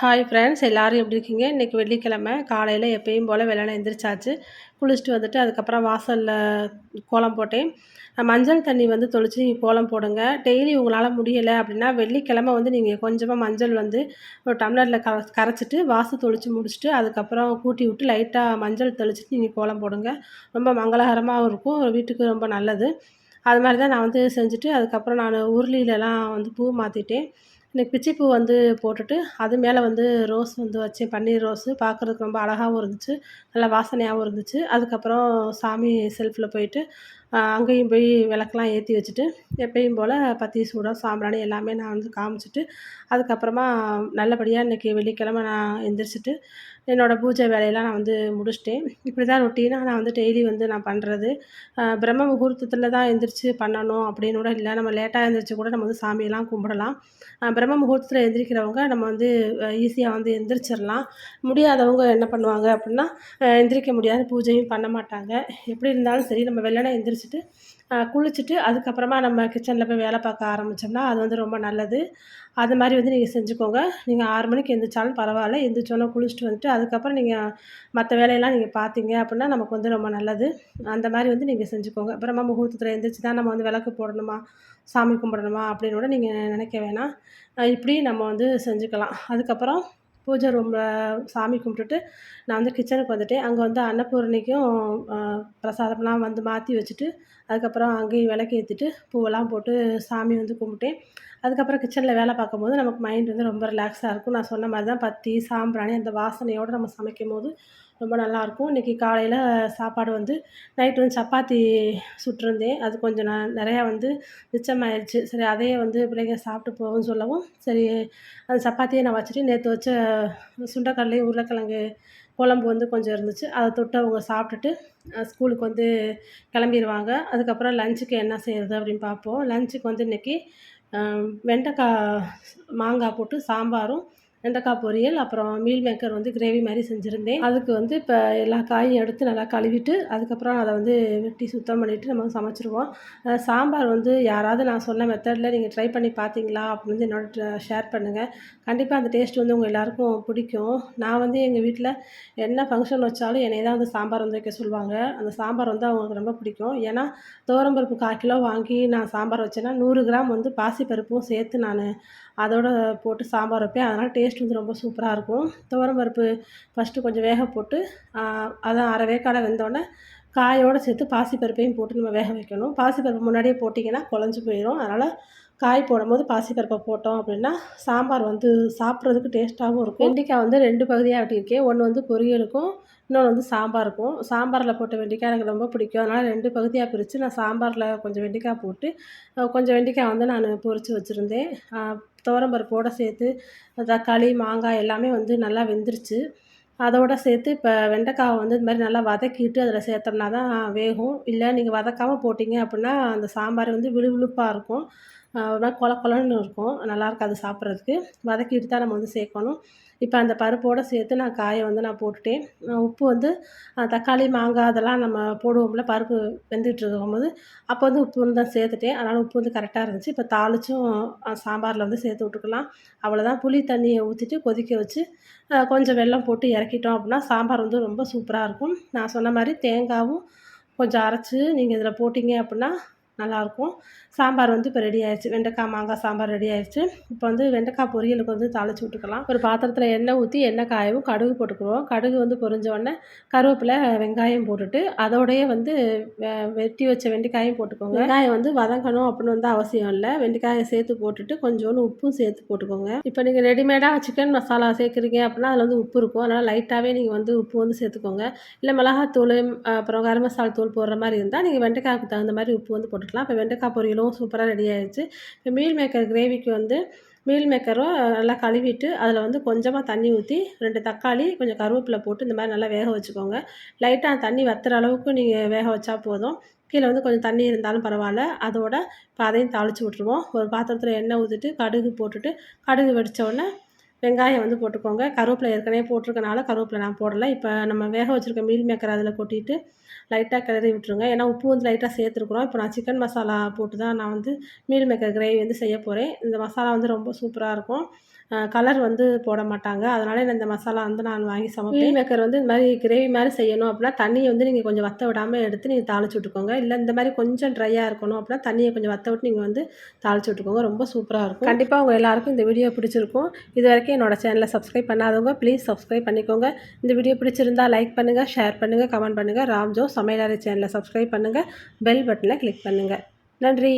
Hi friends, எல்லாரும் எப்படி இருக்கீங்க? இன்றைக்கி வெள்ளிக்கிழமை காலையில் எப்பயும் போல் வெள்ளன எந்திரிச்சாச்சு. குளிச்சுட்டு வந்துட்டு அதுக்கப்புறம் வாசலில் கோலம் போட்டேன். மஞ்சள் தண்ணி வந்து தெளித்து நீங்கள் கோலம் போடுங்க. டெய்லி உங்களால் முடியலை அப்படின்னா வெள்ளிக்கிழமை வந்து நீங்கள் கொஞ்சமாக மஞ்சள் வந்து ஒரு டம்ளரில் கரைச்சிட்டு வாசல் தெளித்து முடிச்சுட்டு அதுக்கப்புறம் கூட்டி விட்டு லைட்டாக மஞ்சள் தெளிச்சுட்டு நீங்கள் கோலம் போடுங்க. ரொம்ப மங்களகரமாகவும் இருக்கும், வீட்டுக்கு ரொம்ப நல்லது. அது மாதிரி தான் நான் வந்து செஞ்சுட்டு அதுக்கப்புறம் நான் உருளிலலாம் வந்து பூ மாற்றிட்டேன். இன்றைக்கி பிச்சிப்பூ வந்து போட்டுட்டு அது மேலே வந்து ரோஸ் வந்து வச்சேன். பன்னீர் ரோஸு பார்க்குறதுக்கு ரொம்ப அழகாகவும் இருந்துச்சு, நல்லா வாசனையாகவும் இருந்துச்சு. அதுக்கப்புறம் சாமி செல்ஃபில் போயிட்டு அங்கேயும் போய் விளக்கெலாம் ஏற்றி வச்சுட்டு எப்பயும் போல் பத்தி சூடம் சாம்பிராணி எல்லாமே நான் வந்து காமிச்சிட்டு அதுக்கப்புறமா நல்லபடியாக இன்றைக்கி வெள்ளிக்கிழமை நான் எந்திரிச்சிட்டு என்னோடய பூஜை வேலையெல்லாம் நான் வந்து முடிச்சிட்டேன். இப்படி தான் ரொட்டீனாக நான் வந்து டெய்லி வந்து நான் பண்ணுறது. பிரம்ம முகூர்த்தத்தில் தான் எந்திரிச்சு பண்ணணும் அப்படின்னு கூட இல்லை, நம்ம லேட்டாக எந்திரிச்சு கூட நம்ம வந்து சாமியெல்லாம் கும்பிடலாம். பிரம்ம முகூர்த்தத்தில் எந்திரிக்கிறவங்க நம்ம வந்து ஈஸியாக வந்து எந்திரிச்சிடலாம். முடியாதவங்க என்ன பண்ணுவாங்க அப்படின்னா எந்திரிக்க முடியாது, பூஜையும் பண்ண மாட்டாங்க. எப்படி இருந்தாலும் சரி நம்ம வெள்ளன எந்திரிச்சிட்டு குளிச்சுட்டு அதுக்கப்புறமா நம்ம கிச்சனில் போய் வேலை பார்க்க ஆரம்பித்தோம்னா அது வந்து ரொம்ப நல்லது. அது மாதிரி வந்து நீங்கள் செஞ்சுக்கோங்க. நீங்கள் 6 மணிக்கு எந்திரிச்சாலும் பரவாயில்ல, எந்திரிச்சோன்னே குளிச்சுட்டு வந்துட்டு அதுக்கப்புறம் நீங்கள் மற்ற வேலையெல்லாம் நீங்கள் பார்த்தீங்க அப்படின்னா நமக்கு வந்து ரொம்ப நல்லது. அந்த மாதிரி வந்து நீங்கள் செஞ்சுக்கோங்க. பிரம்ம முகூர்த்தத்தில் எந்திரிச்சு தான் நம்ம வந்து விளக்கு போடணுமா, சாமி கும்பிடணுமா அப்படின்னு கூட நீங்கள் நினைக்க வேணாம். இப்படி நம்ம வந்து செஞ்சுக்கலாம். அதுக்கப்புறம் பூஜை ரூமில் சாமி கும்பிட்டுட்டு நான் வந்து கிச்சனுக்கு வந்துட்டேன். அங்கே வந்து அன்னபூரணிக்கும் பிரசாதம்லாம் வந்து மாற்றி வச்சுட்டு அதுக்கப்புறம் அங்கேயும் விளக்கேத்திட்டு பூவெல்லாம் போட்டு சாமி வந்து கும்பிட்டேன். அதுக்கப்புறம் கிச்சனில் வேலை பார்க்கும்போது நமக்கு மைண்ட் வந்து ரொம்ப ரிலாக்ஸாக இருக்கும். நான் சொன்ன மாதிரி தான் பத்தி, சாம்பிராணி அந்த வாசனையோடு நம்ம சமைக்கும்போது ரொம்ப நல்லாயிருக்கும். இன்றைக்கி காலையில் சாப்பாடு வந்து நைட்டு வந்து சப்பாத்தி சுட்டிருந்தேன். அது கொஞ்சம் நிறையா வந்து மிச்சமாயிருச்சு. சரி அதையே வந்து பிள்ளைங்க சாப்பிட்டு போகும்னு சொல்லவும் சரி அந்த சப்பாத்தியை நான் வச்சுட்டு நேற்று வச்ச சுண்டைக்கடலையும் உருளைக்கிழங்கு குழம்பு வந்து கொஞ்சம் இருந்துச்சு. அதை தொட்டு அவங்க சாப்பிட்டுட்டு ஸ்கூலுக்கு வந்து கிளம்பிருவாங்க. அதுக்கப்புறம் லஞ்சுக்கு என்ன செய்கிறது அப்படின்னு பார்ப்போம். லஞ்சுக்கு வந்து இன்றைக்கி வெண்டைக்காய் மாங்காய் போட்டு சாம்பாரும், வெண்டைக்காய் பொரியல், அப்புறம் மீல் மேக்கர் வந்து கிரேவி மாதிரி செஞ்சுருந்தேன். அதுக்கு வந்து இப்போ எல்லா காயும் எடுத்து நல்லா கழுவிட்டு அதுக்கப்புறம் அதை வந்து வெட்டி சுத்தம் பண்ணிவிட்டு நம்ம சமைச்சிருவோம். சாம்பார் வந்து யாராவது நான் சொன்ன மெத்தடில் நீங்கள் ட்ரை பண்ணி பார்த்தீங்களா அப்படின்னு வந்து என்னோட ஷேர் பண்ணுங்கள். கண்டிப்பாக அந்த டேஸ்ட் வந்து உங்கள் எல்லாேருக்கும் பிடிக்கும். நான் வந்து எங்கள் வீட்டில் என்ன ஃபங்க்ஷன் வச்சாலும் என்னைய தான் வந்து சாம்பார் வந்து வைக்க சொல்லுவாங்க. அந்த சாம்பார் வந்து அவங்களுக்கு ரொம்ப பிடிக்கும். ஏன்னா துவரம்பருப்பு 1/4 கிலோ வாங்கி நான் சாம்பார் வச்சேன்னா 100 கிராம் வந்து பாசிப்பருப்பும் சேர்த்து நான் அதோடு போட்டு சாம்பார் வைப்பேன். அதனால் டேஸ்ட் வந்து ரொம்ப சூப்பராக இருக்கும். துவரம்பருப்பு ஃபஸ்ட்டு கொஞ்சம் வேக போட்டு அதான் அரை வேக்காடை வெந்தோடனே காயோடு சேர்த்து பாசிப்பருப்பையும் போட்டு நம்ம வேக வைக்கணும். பாசிப்பருப்பு முன்னாடியே போட்டிங்கன்னா குழஞ்சி போயிடும். அதனால் காய் போடும்போது பாசிப்பருப்பை போட்டோம் அப்படின்னா சாம்பார் வந்து சாப்பிட்றதுக்கு டேஸ்ட்டாகவும் இருக்கும். வெண்டைக்காய் வந்து 2 பகுதியாக வெட்டியிருக்கேன். ஒன்று வந்து பொரியலுக்கும், இன்னொன்று வந்து சாம்பாருக்கும். சாம்பாரில் போட்ட வெண்டைக்காய் எனக்கு ரொம்ப பிடிக்கும். அதனால் 2 பகுதியாக பிரித்து நான் சாம்பாரில் கொஞ்சம் வெண்டைக்காய் போட்டு கொஞ்சம் வெண்டைக்காய் வந்து நான் பொரித்து வச்சுருந்தேன். துவரம்பருப்போடு சேர்த்து தக்காளி, மாங்காய் எல்லாமே வந்து நல்லா வெந்துருச்சு. அதோடு சேர்த்து இப்போ வெண்டைக்காவை வந்து இது மாதிரி நல்லா வதக்கிட்டு அதில் சேர்த்தோம்னா தான் வேகும். இல்லை நீங்கள் வதக்காமல் போட்டிங்க அப்படின்னா அந்த சாம்பார் வந்து விழுவிழுப்பாக இருக்கும், ஒரு மாதிரி கொல கொலன்னு இருக்கும், நல்லா இருக்காது சாப்பிட்றதுக்கு. வதக்கிட்டு தான் நம்ம வந்து சேர்க்கணும். இப்போ அந்த பருப்போடு சேர்த்து நான் காயை வந்து நான் போட்டுட்டேன். உப்பு வந்து தக்காளி, மாங்காய் அதெல்லாம் நம்ம போடுவோம்ல பருப்பு வெந்துகிட்டு இருக்கும்போது அப்போ வந்து உப்பு வந்து தான் சேர்த்துட்டேன். அதனால் உப்பு வந்து கரெக்டாக இருந்துச்சு. இப்போ தாளிச்சும் சாம்பாரில் வந்து சேர்த்து விட்டுக்கலாம். அவ்வளோதான். புளி தண்ணியை ஊற்றிட்டு கொதிக்க வச்சு கொஞ்சம் வெல்லம் போட்டு இறக்கிட்டோம் அப்படின்னா சாம்பார் வந்து ரொம்ப சூப்பராக இருக்கும். நான் சொன்ன மாதிரி தேங்காயும் கொஞ்சம் அரைச்சி நீங்கள் இதில் போட்டிங்க அப்படின்னா நல்லாயிருக்கும். சாம்பார் வந்து இப்போ ரெடி ஆயிடுச்சு. வெண்டைக்காய் மாங்காய் சாம்பார் ரெடி ஆயிடுச்சு. இப்போ வந்து வெண்டைக்காய் பொரியலுக்கு வந்து தாளித்து விட்டுக்கலாம். ஒரு பாத்திரத்தில் எண்ணெய் ஊற்றி எண்ணெய் காயவும் கடுகு போட்டுக்குவோம். கடுகு வந்து பொரிஞ்ச உடனே கருவேப்பிலை, வெங்காயம் போட்டுட்டு அதோடையே வந்து வெட்டி வச்ச வெண்டைக்காயும் போட்டுக்கோங்க. வெங்காயம் வந்து வதங்கணும் அப்படின்னு வந்து அவசியம் இல்லை. வெண்டைக்காயை சேர்த்து போட்டுட்டு கொஞ்சோண்டு உப்பும் சேர்த்து போட்டுக்கோங்க. இப்போ நீங்கள் ரெடிமேடாக சிக்கன் மசாலா சேர்க்குறீங்க அப்படின்னா அதில் வந்து உப்பு இருக்கும். அதனால் லைட்டாகவே நீங்கள் வந்து உப்பு வந்து சேர்த்துக்கோங்க. இல்லை மிளகாத்தூள் அப்புறம் கரம் மசாலா தூள் போடுற மாதிரி இருந்தால் நீங்கள் வெண்டைக்காய்க்கு தகுந்த மாதிரி உப்பு வந்து போட்டுக்கலாம். இப்போ வெண்டைக்காய் பொரியலும் சூப்பராக ரெடி ஆயிடுச்சு. இப்போ மீல் மேக்கர் கிரேவிக்கு வந்து மீல் மேக்கரும் நல்லா கழுவிட்டு அதில் வந்து கொஞ்சமாக தண்ணி ஊற்றி 2 தக்காளி கொஞ்சம் கருவேப்பிலை போட்டு இந்த மாதிரி நல்லா வேக வச்சுக்கோங்க. லைட்டாக தண்ணி வத்துற அளவுக்கு நீங்கள் வேக வச்சா போதும். கீழே வந்து கொஞ்சம் தண்ணி இருந்தாலும் பரவாயில்ல. அதோட இப்போ அதையும் தாளித்து விட்ருவோம். ஒரு பாத்திரத்தில் எண்ணெய் ஊற்றிட்டு கடுகு போட்டுட்டு கடுகு வெடித்த உடனே வெங்காயம் வந்து போட்டுக்கோங்க. கருவேப்பிலை ஏற்கனவே போட்டிருக்கனால கருவேப்பிலை நான் போடலை. இப்போ நம்ம வேக வச்சுருக்க மீல் மேக்கர் அதில் கொட்டிட்டு லைட்டாக கிளறி விட்டுருங்க. ஏன்னா உப்பு வந்து லைட்டாக சேர்த்துருக்குறோம். இப்போ நான் சிக்கன் மசாலா போட்டு தான் நான் வந்து மீல் மேக்கர் கிரேவி வந்து செய்ய போகிறேன். இந்த மசாலா வந்து ரொம்ப சூப்பராக இருக்கும். கலர் வந்து போட மாட்டாங்க. அதனால இந்த மசாலா வந்து நான் வாங்கி சமைப்பேன். மீல் மேக்கர் வந்து இந்த மாதிரி கிரேவி மாதிரி செய்யணும் அப்படின்னா தண்ணியை வந்து நீங்கள் கொஞ்சம் வற்ற விடாமல் எடுத்து நீங்கள் தாளிச்சு விட்டுக்கோங்க. இல்லை இந்த மாதிரி கொஞ்சம் ட்ரையாக இருக்கணும் அப்படின்னா தண்ணியை கொஞ்சம் வற்ற விட்டு நீங்கள் வந்து தாளிச்சு விட்டுக்கோங்க. ரொம்ப சூப்பராக இருக்கும். கண்டிப்பாக உங்கள் எல்லாருக்கும் இந்த வீடியோ பிடிச்சிருக்கும். இது வரைக்கும் என்னோட சேனலை சப்ஸ்கிரைப் பண்ணாதவங்க ப்ளீஸ் சப்ஸ்கிரைப் பண்ணிக்கோங்க. இந்த வீடியோ பிடிச்சிருந்தா லைக் பண்ணுங்கள், ஷேர் பண்ணுங்கள், கமெண்ட் பண்ணுங்கள். ராம்ஜோ சமையலறை சேனலை சப்ஸ்கிரைப் பண்ணுங்கள், பெல் பட்டனை கிளிக் பண்ணுங்கள். நன்றி.